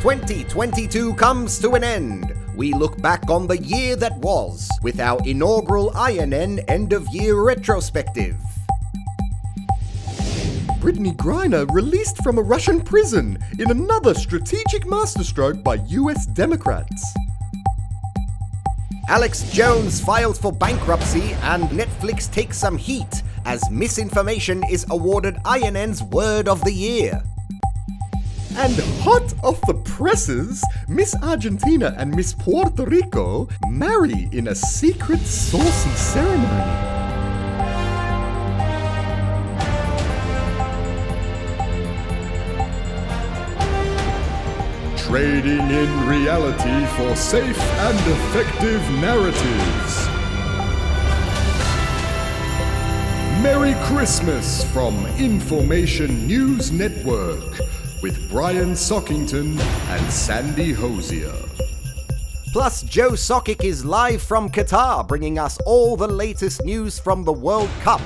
2022 comes to an end. We look back on the year that was with our inaugural INN end-of-year retrospective. Brittany Griner released from a Russian prison in another strategic masterstroke by US Democrats. Alex Jones files for bankruptcy and Netflix takes some heat as Misinformation is awarded INN's Word of the Year. And hot off the presses, Miss Argentina and Miss Puerto Rico marry in a secret saucy ceremony. Trading in reality for safe and effective narratives. Merry Christmas from Information News Network with Brian Sockington and Sandy Hosier. Plus, Joe Sockick is live from Qatar, bringing us all the latest news from the World Cup.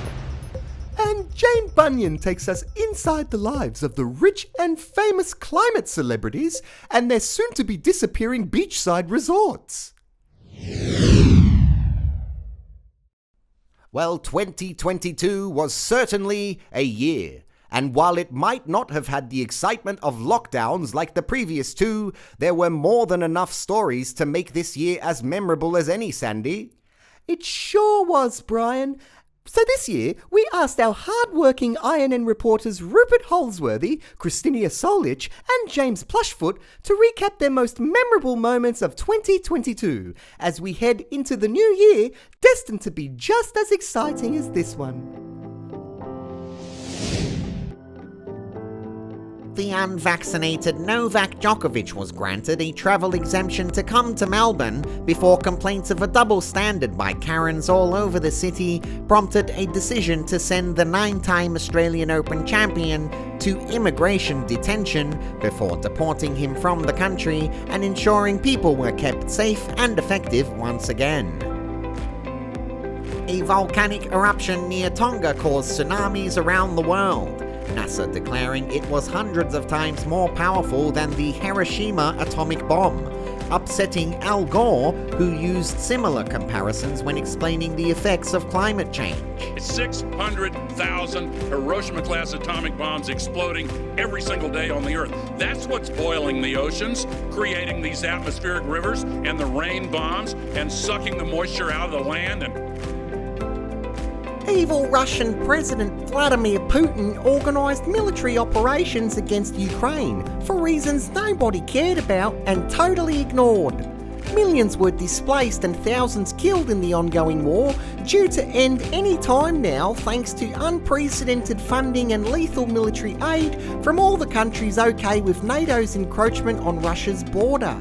And Jane Bunyan takes us inside the lives of the rich and famous climate celebrities and their soon-to-be disappearing beachside resorts. Well, 2022 was certainly a year. And while it might not have had the excitement of lockdowns like the previous two, there were more than enough stories to make this year as memorable as any, Sandy. It sure was, Brian. So this year, we asked our hard-working INN reporters Rupert Holsworthy, Christinia Solich, and James Plushfoot to recap their most memorable moments of 2022 as we head into the new year, destined to be just as exciting as this one. The unvaccinated Novak Djokovic was granted a travel exemption to come to Melbourne before complaints of a double standard by Karens all over the city prompted a decision to send the 9-time Australian Open champion to immigration detention before deporting him from the country and ensuring people were kept safe and effective once again. A volcanic eruption near Tonga caused tsunamis around the world, NASA declaring it was hundreds of times more powerful than the Hiroshima atomic bomb, upsetting Al Gore, who used similar comparisons when explaining the effects of climate change. 600,000 Hiroshima-class atomic bombs exploding every single day on the Earth. That's what's boiling the oceans, creating these atmospheric rivers and the rain bombs, and sucking the moisture out of the land. And Evil Russian President Vladimir Putin organised military operations against Ukraine for reasons nobody cared about and totally ignored. Millions were displaced and thousands killed in the ongoing war, due to end any time now thanks to unprecedented funding and lethal military aid from all the countries okay with NATO's encroachment on Russia's border.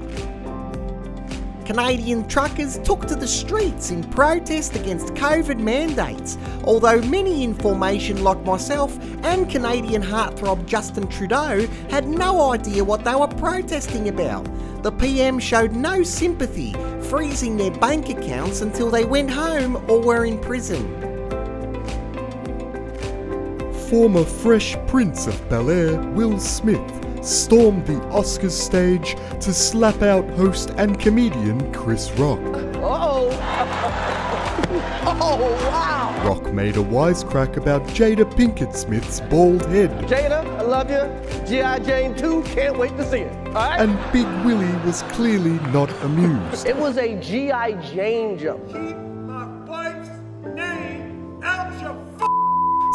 Canadian truckers took to the streets in protest against COVID mandates, although many in formation like myself and Canadian heartthrob Justin Trudeau had no idea what they were protesting about. The PM showed no sympathy, freezing their bank accounts until they went home or were in prison. Former Fresh Prince of Bel-Air, Will Smith, stormed the Oscars stage to slap out host and comedian Chris Rock. Oh! Oh, wow! Rock made a wisecrack about Jada Pinkett Smith's bald head. Jada, I love you. G.I. Jane 2, can't wait to see it. All right? And Big Willie was clearly not amused. It was a G.I. Jane joke. Keep my wife's name out your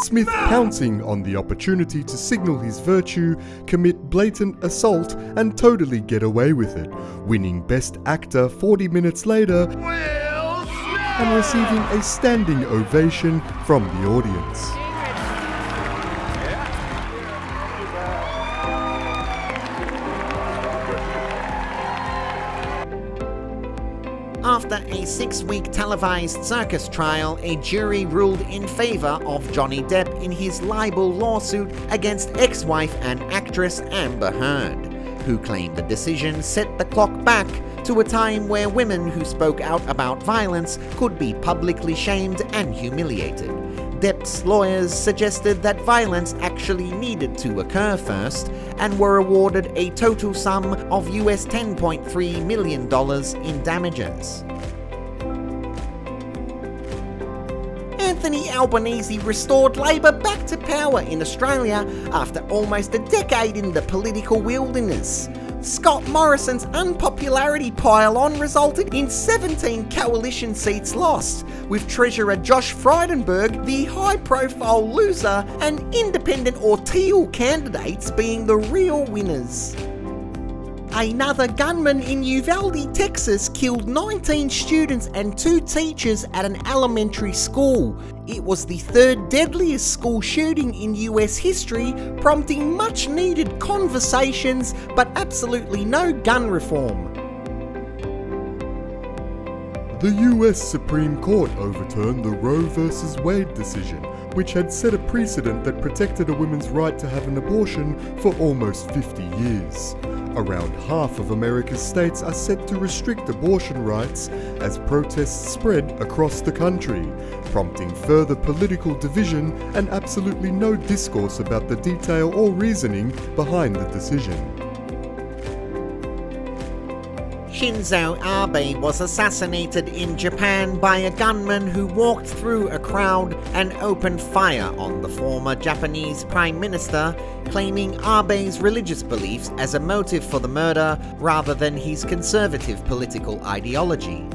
Smith pouncing on the opportunity to signal his virtue, commit blatant assault, and totally get away with it, winning Best Actor 40 minutes later and receiving a standing ovation from the audience. After a 6-week televised circus trial, a jury ruled in favour of Johnny Depp in his libel lawsuit against ex-wife and actress Amber Heard, who claimed the decision set the clock back to a time where women who spoke out about violence could be publicly shamed and humiliated. Depp's lawyers suggested that violence actually needed to occur first and were awarded a total sum of US $10.3 million in damages. Anthony Albanese restored Labor back to power in Australia after almost a decade in the political wilderness. Scott Morrison's unpopularity pile-on resulted in 17 coalition seats lost, with Treasurer Josh Frydenberg the high-profile loser and independent or teal candidates being the real winners. Another gunman in Uvalde, Texas killed 19 students and 2 teachers at an elementary school. It was the third deadliest school shooting in US history, prompting much needed conversations but absolutely no gun reform. The US Supreme Court overturned the Roe v. Wade decision, which had set a precedent that protected a woman's right to have an abortion for almost 50 years. Around half of America's states are set to restrict abortion rights as protests spread across the country, prompting further political division and absolutely no discourse about the detail or reasoning behind the decision. Shinzo Abe was assassinated in Japan by a gunman who walked through a crowd and opened fire on the former Japanese Prime Minister, claiming Abe's religious beliefs as a motive for the murder rather than his conservative political ideology.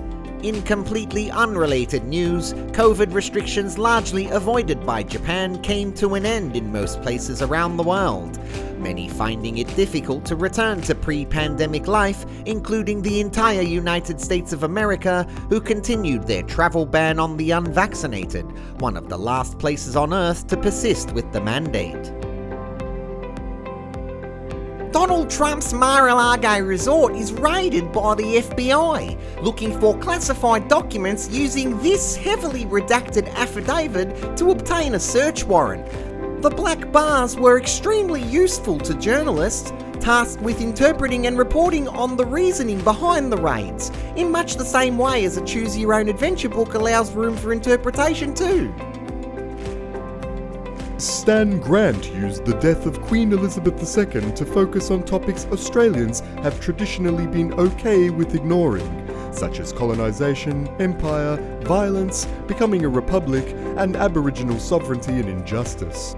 In completely unrelated news, COVID restrictions largely avoided by Japan came to an end in most places around the world, many finding it difficult to return to pre-pandemic life, including the entire United States of America, who continued their travel ban on the unvaccinated, one of the last places on Earth to persist with the mandate. Donald Trump's Mar-a-Lago resort is raided by the FBI, looking for classified documents using this heavily redacted affidavit to obtain a search warrant. The black bars were extremely useful to journalists, tasked with interpreting and reporting on the reasoning behind the raids, in much the same way as a choose-your-own-adventure book allows room for interpretation too. Stan Grant used the death of Queen Elizabeth II to focus on topics Australians have traditionally been okay with ignoring, such as colonisation, empire, violence, becoming a republic, and Aboriginal sovereignty and injustice.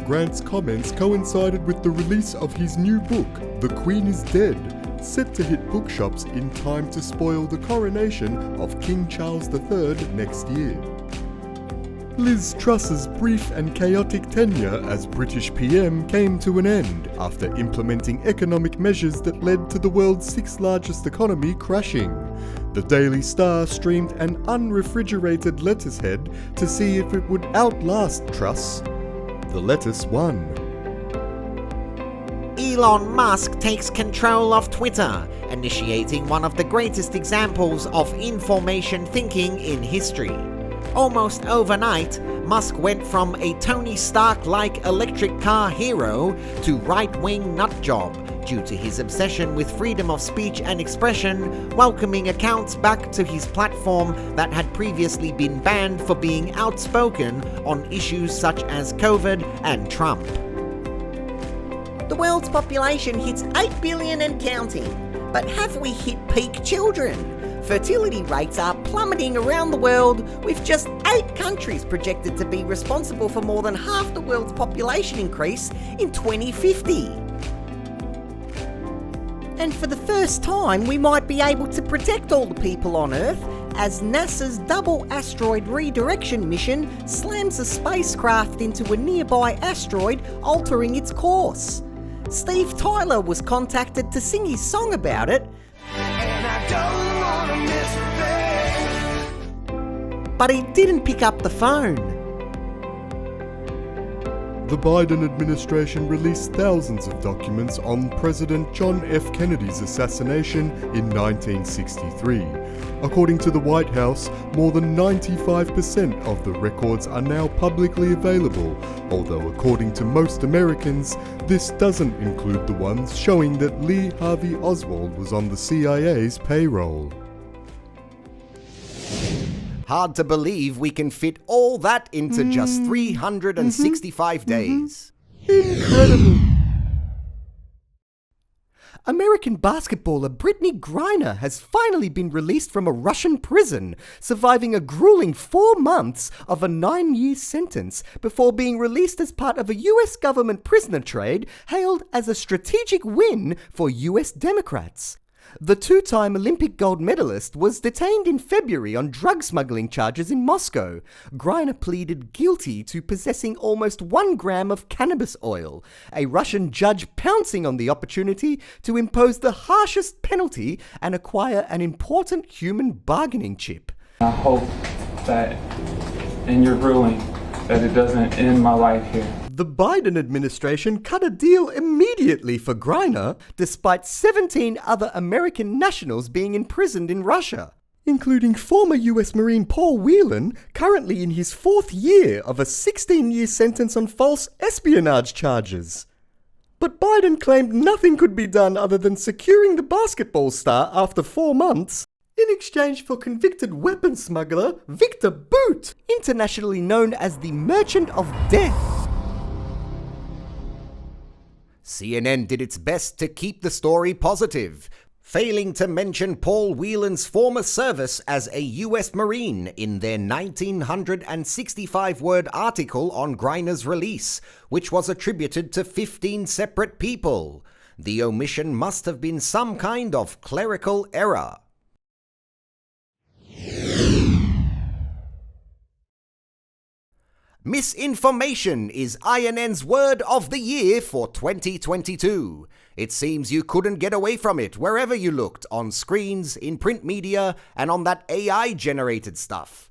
Grant's comments coincided with the release of his new book, The Queen is Dead, set to hit bookshops in time to spoil the coronation of King Charles III next year. Liz Truss's brief and chaotic tenure as British PM came to an end after implementing economic measures that led to the world's 6th largest economy crashing. The Daily Star streamed an unrefrigerated lettuce head to see if it would outlast Truss. The lettuce won. Elon Musk takes control of Twitter, initiating one of the greatest examples of information thinking in history. Almost overnight, Musk went from a Tony Stark-like electric car hero to right-wing nutjob due to his obsession with freedom of speech and expression, welcoming accounts back to his platform that had previously been banned for being outspoken on issues such as COVID and Trump. The world's population hits 8 billion and counting. But have we hit peak children? Fertility rates are plummeting around the world, with just 8 countries projected to be responsible for more than half the world's population increase in 2050. And for the first time, we might be able to protect all the people on Earth as NASA's Double Asteroid Redirection mission slams a spacecraft into a nearby asteroid, altering its course. Steve Tyler was contacted to sing his song about it, but he didn't pick up the phone. The Biden administration released thousands of documents on President John F. Kennedy's assassination in 1963. According to the White House, more than 95% of the records are now publicly available, although according to most Americans, this doesn't include the ones showing that Lee Harvey Oswald was on the CIA's payroll. Hard to believe we can fit all that into just 365 days. Incredible. American basketballer Brittany Griner has finally been released from a Russian prison, surviving a grueling 4 months of a 9-year sentence before being released as part of a US government prisoner trade hailed as a strategic win for US Democrats. The 2-time Olympic gold medalist was detained in February on drug smuggling charges in Moscow. Griner pleaded guilty to possessing almost 1 gram of cannabis oil, a Russian judge pouncing on the opportunity to impose the harshest penalty and acquire an important human bargaining chip. I hope that in your ruling that it doesn't end my life here. The Biden administration cut a deal immediately for Griner, despite 17 other American nationals being imprisoned in Russia, including former US Marine Paul Whelan, currently in his 4th year of a 16-year sentence on false espionage charges. But Biden claimed nothing could be done other than securing the basketball star after 4 months, in exchange for convicted weapons smuggler Victor Bout, internationally known as the Merchant of Death. CNN did its best to keep the story positive, failing to mention Paul Whelan's former service as a US Marine in their 1965-word article on Griner's release, which was attributed to 15 separate people. The omission must have been some kind of clerical error. Misinformation is INN's word of the year for 2022. It seems you couldn't get away from it wherever you looked, on screens, in print media, and on that AI-generated stuff.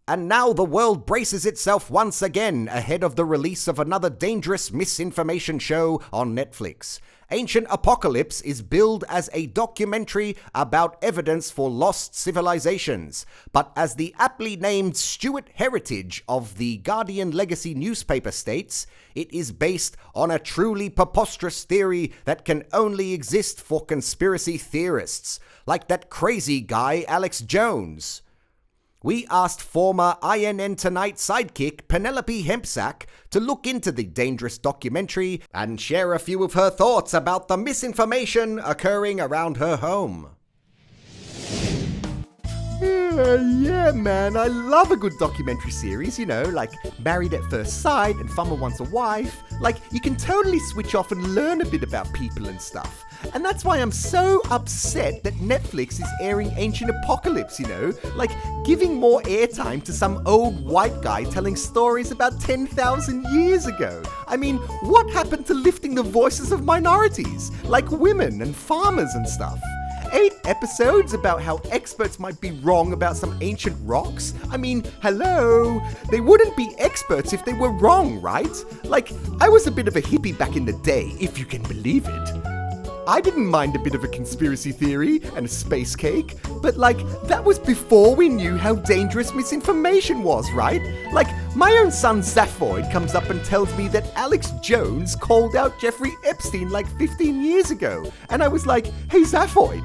And now the world braces itself once again ahead of the release of another dangerous misinformation show on Netflix. Ancient Apocalypse is billed as a documentary about evidence for lost civilizations, but as the aptly named Stuart Heritage of the Guardian Legacy newspaper states, it is based on a truly preposterous theory that can only exist for conspiracy theorists, like that crazy guy Alex Jones. We asked former INN Tonight sidekick Penelope Hempsack to look into the dangerous documentary and share a few of her thoughts about the misinformation occurring around her home. Yeah, man, I love a good documentary series, you know, like Married at First Sight and Farmer Wants a Wife. Like, you can totally switch off and learn a bit about people and stuff. And that's why I'm so upset that Netflix is airing Ancient Apocalypse, you know? Like, giving more airtime to some old white guy telling stories about 10,000 years ago. I mean, what happened to lifting the voices of minorities, like women and farmers and stuff? 8 episodes about how experts might be wrong about some ancient rocks? I mean, hello? They wouldn't be experts if they were wrong, right? Like, I was a bit of a hippie back in the day, if you can believe it. I didn't mind a bit of a conspiracy theory and a space cake, but like, that was before we knew how dangerous misinformation was, right? Like, my own son Zaphoid comes up and tells me that Alex Jones called out Jeffrey Epstein like 15 years ago, and I was like, hey Zaphoid,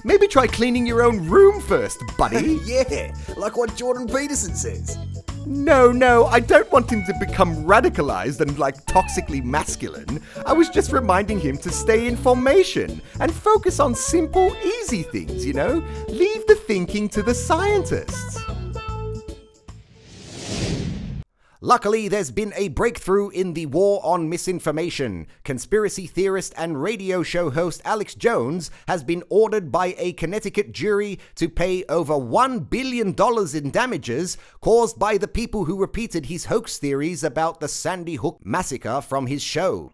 maybe try cleaning your own room first, buddy. Yeah, like what Jordan Peterson says. No, I don't want him to become radicalized and like toxically masculine. I was just reminding him to stay in formation and focus on simple, easy things, you know? Leave the thinking to the scientists. Luckily, there's been a breakthrough in the war on misinformation. Conspiracy theorist and radio show host Alex Jones has been ordered by a Connecticut jury to pay over $1 billion in damages caused by the people who repeated his hoax theories about the Sandy Hook massacre from his show.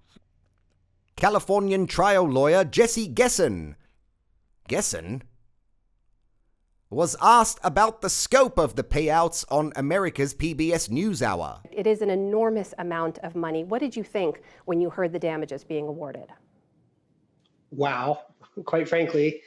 Californian trial lawyer Jesse Gessen was asked about the scope of the payouts on America's PBS NewsHour. It is an enormous amount of money. What did you think when you heard the damages being awarded? Wow, quite frankly.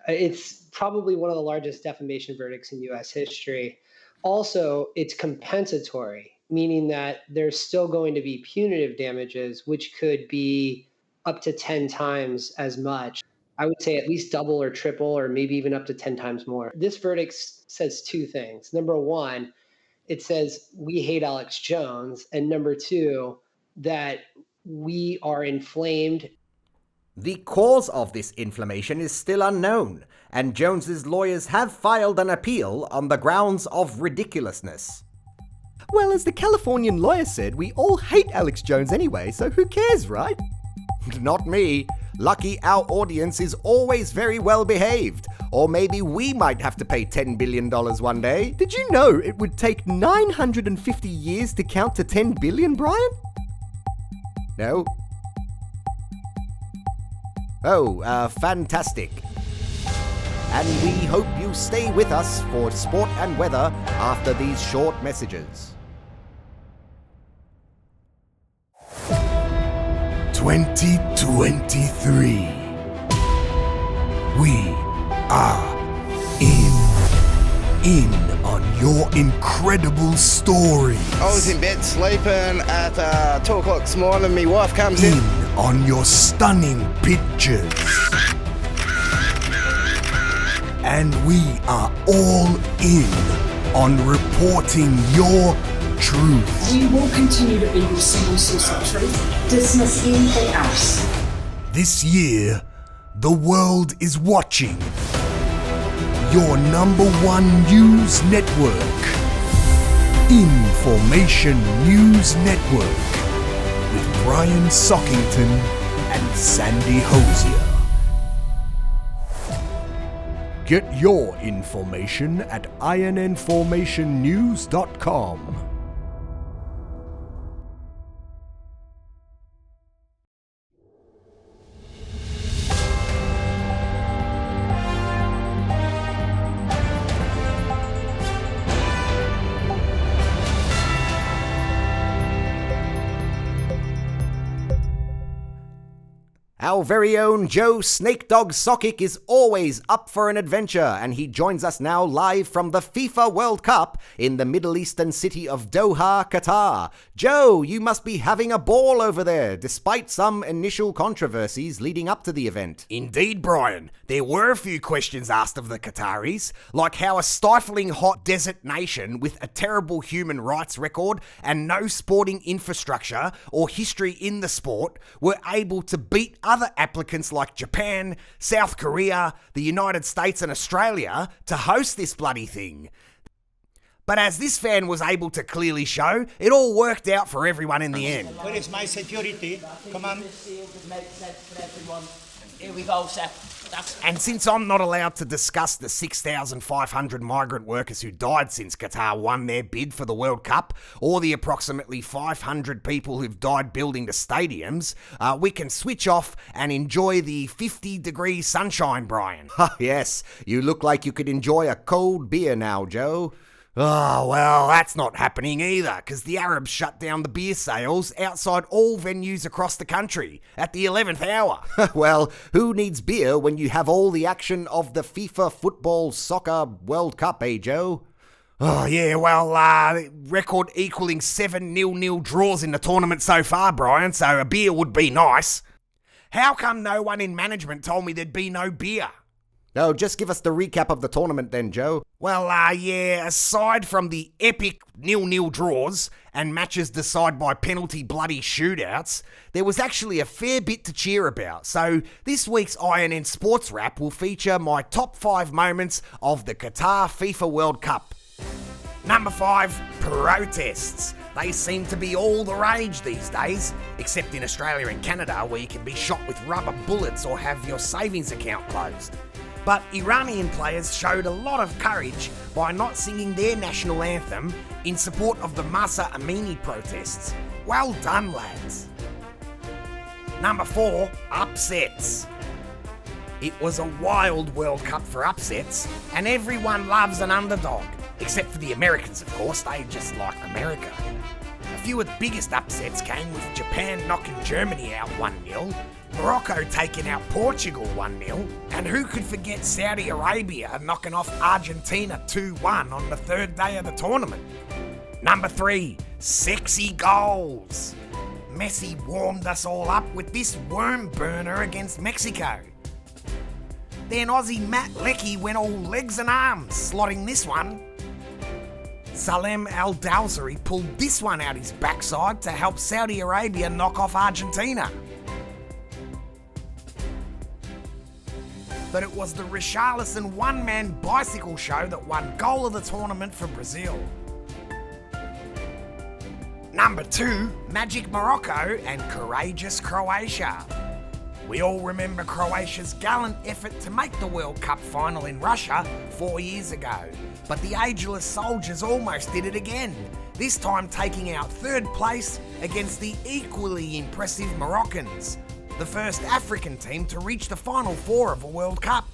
It's probably one of the largest defamation verdicts in US history. Also, it's compensatory, meaning that there's still going to be punitive damages, which could be up to 10 times as much. I would say at least double or triple, or maybe even up to 10 times more. This verdict says two things. Number one, it says we hate Alex Jones. And number two, that we are inflamed. The cause of this inflammation is still unknown, and Jones's lawyers have filed an appeal on the grounds of ridiculousness. Well, as the Californian lawyer said, we all hate Alex Jones anyway, so who cares, right? Not me. Lucky our audience is always very well behaved. Or maybe we might have to pay $10 billion one day. Did you know it would take 950 years to count to 10 billion, Brian? No. Oh, fantastic. And we hope you stay with us for sport and weather after these short messages. 2023. We are in on your incredible story. I was in bed sleeping at 2 o'clock this morning. My wife comes in. On your stunning pictures. And we are all in on reporting your truth. We will continue to be your single source of truth. Dismiss anything else. This year, the world is watching your #1 news network, Information News Network, with Brian Sockington and Sandy Hosier. Get your information at INNformationNews.com. Our very own Joe Snake Dog Sockick is always up for an adventure, and he joins us now live from the FIFA World Cup in the Middle Eastern city of Doha, Qatar. Joe, you must be having a ball over there, despite some initial controversies leading up to the event. Indeed, Brian. There were a few questions asked of the Qataris, like how a stifling hot desert nation with a terrible human rights record and no sporting infrastructure or history in the sport were able to beat other applicants like Japan, South Korea, the United States and Australia to host this bloody thing. But as this fan was able to clearly show, it all worked out for everyone in the end. Where is my security? Come on. Here we go, sir. And since I'm not allowed to discuss the 6,500 migrant workers who died since Qatar won their bid for the World Cup, or the approximately 500 people who've died building the stadiums, we can switch off and enjoy the 50-degree sunshine, Brian. Yes, you look like you could enjoy a cold beer now, Joe. Oh, well, that's not happening either, because the Arabs shut down the beer sales outside all venues across the country at the 11th hour. Well, who needs beer when you have all the action of the FIFA Football Soccer World Cup, eh, Joe? Oh, yeah, well, record equaling 7 0-0 draws in the tournament so far, Brian, so a beer would be nice. How come no one in management told me there'd be no beer? No, just give us the recap of the tournament then, Joe. Well, yeah, aside from the epic 0-0 draws and matches decided by penalty bloody shootouts, there was actually a fair bit to cheer about. So this week's INN Sports Wrap will feature my top 5 moments of the Qatar FIFA World Cup. Number 5, protests. They seem to be all the rage these days, except in Australia and Canada where you can be shot with rubber bullets or have your savings account closed. But Iranian players showed a lot of courage by not singing their national anthem in support of the Mahsa Amini protests. Well done, lads. Number 4, upsets. It was a wild World Cup for upsets, and everyone loves an underdog, except for the Americans, of course. They just like America. A few of the biggest upsets came with Japan knocking Germany out 1-0, Morocco taking out Portugal 1-0, and who could forget Saudi Arabia knocking off Argentina 2-1 on the 3rd day of the tournament. Number 3, sexy goals. Messi warmed us all up with this worm burner against Mexico. Then Aussie Matt Leckie went all legs and arms, slotting this one. Salem Al Dawsari pulled this one out his backside to help Saudi Arabia knock off Argentina. But it was the Richarlison one-man bicycle show that won goal of the tournament for Brazil. Number 2, Magic Morocco and Courageous Croatia. We all remember Croatia's gallant effort to make the World Cup final in Russia 4 years ago. But the ageless soldiers almost did it again, this time taking out 3rd place against the equally impressive Moroccans, the first African team to reach the Final Four of a World Cup.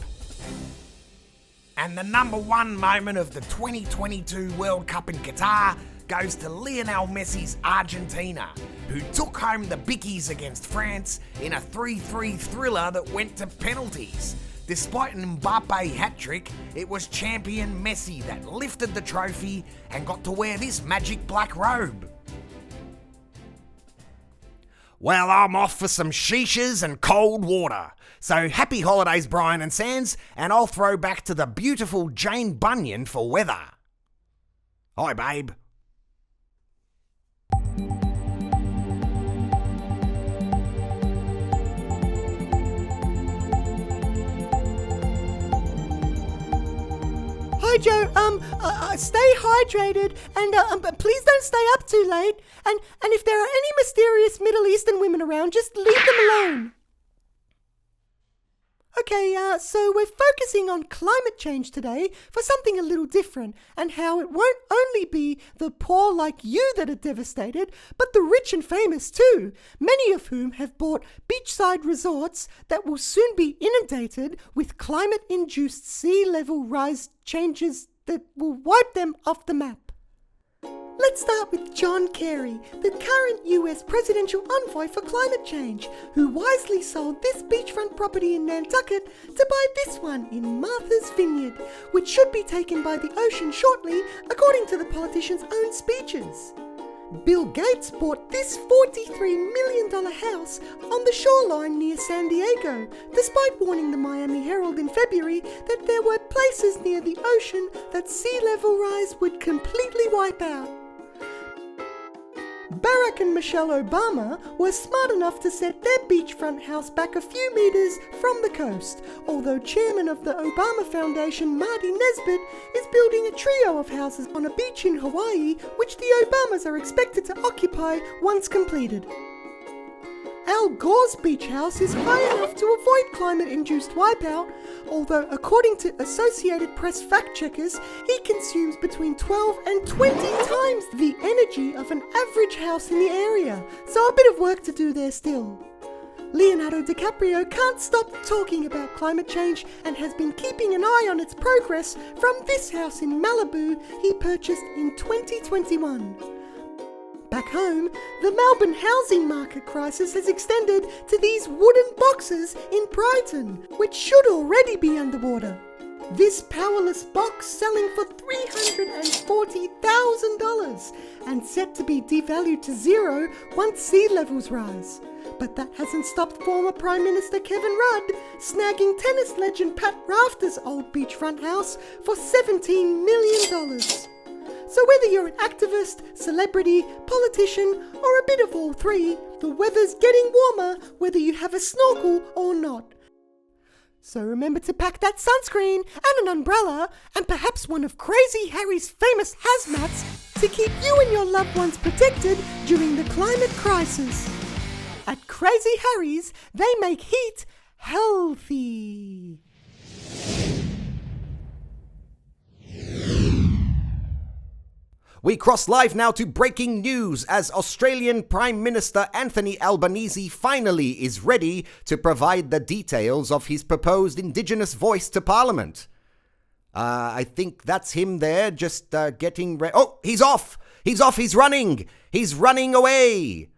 And the number 1 moment of the 2022 World Cup in Qatar goes to Lionel Messi's Argentina, who took home the bickies against France in a 3-3 thriller that went to penalties. Despite an Mbappe hat-trick, it was champion Messi that lifted the trophy and got to wear this magic black robe. Well, I'm off for some shishas and cold water. So happy holidays, Brian and Sands, and I'll throw back to the beautiful Jane Bunyan for weather. Hi, babe. Hi Joe, stay hydrated and please don't stay up too late. And if there are any mysterious Middle Eastern women around, just leave them alone. Okay, so we're focusing on climate change today for something a little different, and how it won't only be the poor like you that are devastated, but the rich and famous too, many of whom have bought beachside resorts that will soon be inundated with climate-induced sea level rise changes that will wipe them off the map. Let's start with John Kerry, the current US presidential envoy for climate change, who wisely sold this beachfront property in Nantucket to buy this one in Martha's Vineyard, which should be taken by the ocean shortly, according to the politician's own speeches. Bill Gates bought this $43 million house on the shoreline near San Diego, despite warning the Miami Herald in February that there were places near the ocean that sea level rise would completely wipe out. Barack and Michelle Obama were smart enough to set their beachfront house back a few meters from the coast, although chairman of the Obama Foundation, Marty Nesbitt, is building a trio of houses on a beach in Hawaii, which the Obamas are expected to occupy once completed. Al Gore's beach house is high enough to avoid climate-induced wipeout, although according to Associated Press fact-checkers, he consumes between 12 and 20 times the energy of an average house in the area, so a bit of work to do there still. Leonardo DiCaprio can't stop talking about climate change and has been keeping an eye on its progress from this house in Malibu he purchased in 2021. Back home, the Melbourne housing market crisis has extended to these wooden boxes in Brighton, which should already be underwater. This powerless box selling for $340,000 and set to be devalued to zero once sea levels rise. But that hasn't stopped former Prime Minister Kevin Rudd snagging tennis legend Pat Rafter's old beachfront house for $17 million. So whether you're an activist, celebrity, politician, or a bit of all three, the weather's getting warmer whether you have a snorkel or not. So remember to pack that sunscreen and an umbrella and perhaps one of Crazy Harry's famous hazmats to keep you and your loved ones protected during the climate crisis. At Crazy Harry's, they make heat healthy. We cross live now to breaking news as Australian Prime Minister Anthony Albanese finally is ready to provide the details of his proposed Indigenous voice to Parliament. I think that's him there, just getting ready. Oh, he's off! He's off, he's running! He's running away!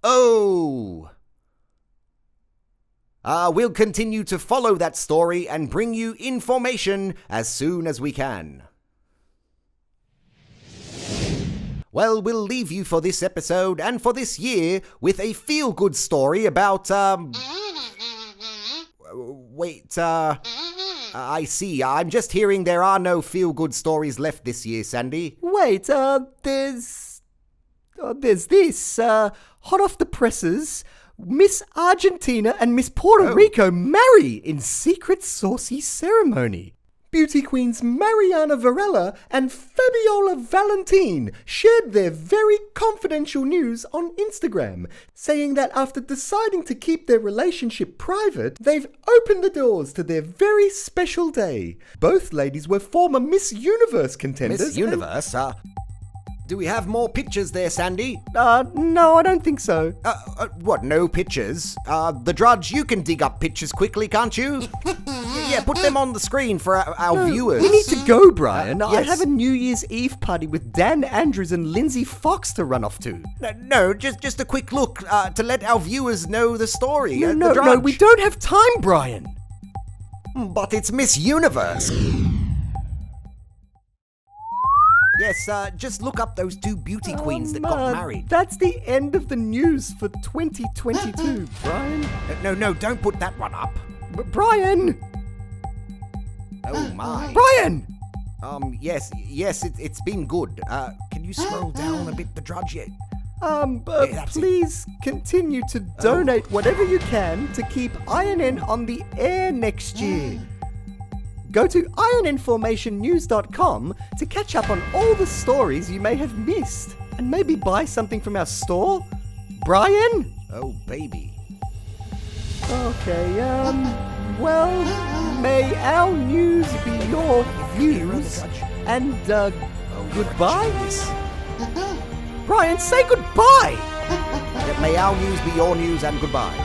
Oh! We'll continue to follow that story and bring you information as soon as we can. Well, we'll leave you for this episode and for this year with a feel-good story about, wait, I see. I'm just hearing there are no feel-good stories left this year, Sandy. Wait, there's this, hot off the presses, Miss Argentina and Miss Puerto Rico marry in secret saucy ceremony. Beauty queens Mariana Varela and Fabiola Valentin shared their very confidential news on Instagram, saying that after deciding to keep their relationship private, they've opened the doors to their very special day. Both ladies were former Miss Universe contenders. Miss Universe? Do we have more pictures there, Sandy? No, I don't think so. What, no pictures? The Drudge, you can dig up pictures quickly, can't you? Yeah, put them on the screen for our viewers. We need to go, Brian. Yes. I have a New Year's Eve party with Dan Andrews and Lindsay Fox to run off to. No, just a quick look to let our viewers know the story. No, we don't have time, Brian. But it's Miss Universe. Yes, just look up those two beauty queens that got married. That's the end of the news for 2022, Brian. No, don't put that one up. Brian! Oh my. Brian! Yes, it's been good. Can you scroll down a bit, the Drudge yet? Please continue to donate whatever you can to keep INN on the air next year. Go to IronInformationNews.com to catch up on all the stories you may have missed and maybe buy something from our store. Brian? Oh, baby. Okay, well, may our news be your views and, goodbye? Brian, say goodbye! May our news be your news and goodbye.